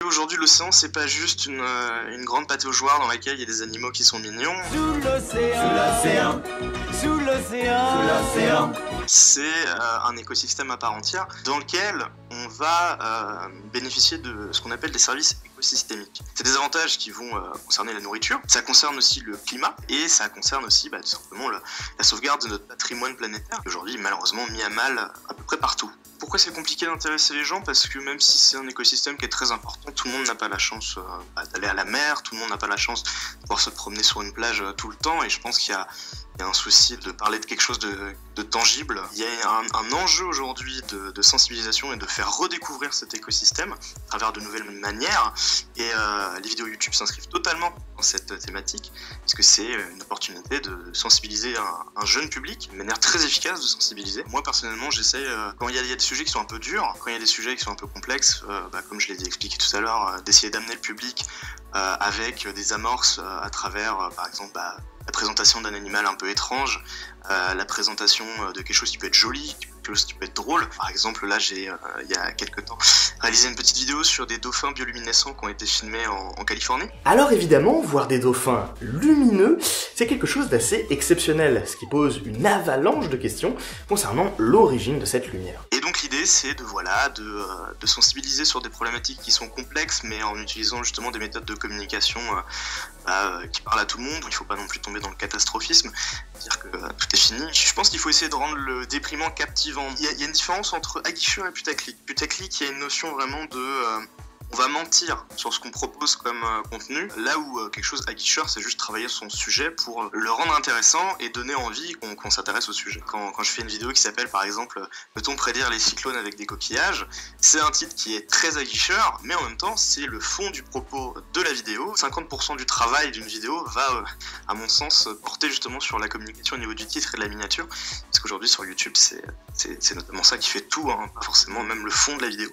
Aujourd'hui, l'océan, c'est pas juste une grande pataugeoire dans laquelle il y a des animaux qui sont mignons. Sous l'océan, sous l'océan, sous l'océan. C'est un écosystème à part entière dans lequel on va bénéficier de ce qu'on appelle des services écosystémiques. C'est des avantages qui vont concerner la nourriture, ça concerne aussi le climat et ça concerne aussi tout simplement la sauvegarde de notre patrimoine planétaire, qui aujourd'hui est malheureusement mis à mal à peu près partout. Pourquoi c'est compliqué d'intéresser les gens? Parce que même si c'est un écosystème qui est très important, tout le monde n'a pas la chance d'aller à la mer, tout le monde n'a pas la chance de pouvoir se promener sur une plage tout le temps, et je pense qu'il y a un souci de parler de quelque chose de tangible. Il y a un enjeu aujourd'hui de sensibilisation et de faire redécouvrir cet écosystème à travers de nouvelles manières, et les vidéos YouTube s'inscrivent totalement dans cette thématique, parce que c'est une opportunité de sensibiliser un jeune public, une manière très efficace de sensibiliser. Moi personnellement, j'essaie, quand il y a des sujets qui sont un peu durs, quand il y a des sujets qui sont un peu complexes, comme je l'ai expliqué tout à l'heure, d'essayer d'amener le public avec des amorces à travers, par exemple, la présentation d'un animal un peu étrange, la présentation de quelque chose qui peut être joli, quelque chose qui peut être drôle. Par exemple, là, j'ai, il y a quelques temps, réalisé une petite vidéo sur des dauphins bioluminescents qui ont été filmés en Californie. Alors évidemment, voir des dauphins lumineux, c'est quelque chose d'assez exceptionnel, ce qui pose une avalanche de questions concernant l'origine de cette lumière. Et donc l'idée, c'est de sensibiliser sur des problématiques qui sont complexes, mais en utilisant justement des méthodes de communication qui parlent à tout le monde, où il ne faut pas non plus tomber dans le catastrophisme, dire que tout est fini. Je pense qu'il faut essayer de rendre le déprimant captivant. Il y a une différence entre aguicheur et putaclic. Putaclic, il y a une notion vraiment de... on va mentir sur ce qu'on propose comme contenu, là où quelque chose aguicheur, c'est juste travailler son sujet pour le rendre intéressant et donner envie qu'on s'intéresse au sujet. Quand je fais une vidéo qui s'appelle par exemple « Peut-on prédire les cyclones avec des coquillages ?», c'est un titre qui est très aguicheur, mais en même temps c'est le fond du propos de la vidéo. 50% du travail d'une vidéo va, à mon sens, porter justement sur la communication au niveau du titre et de la miniature, parce qu'aujourd'hui sur YouTube c'est notamment ça qui fait tout, hein, pas forcément même le fond de la vidéo.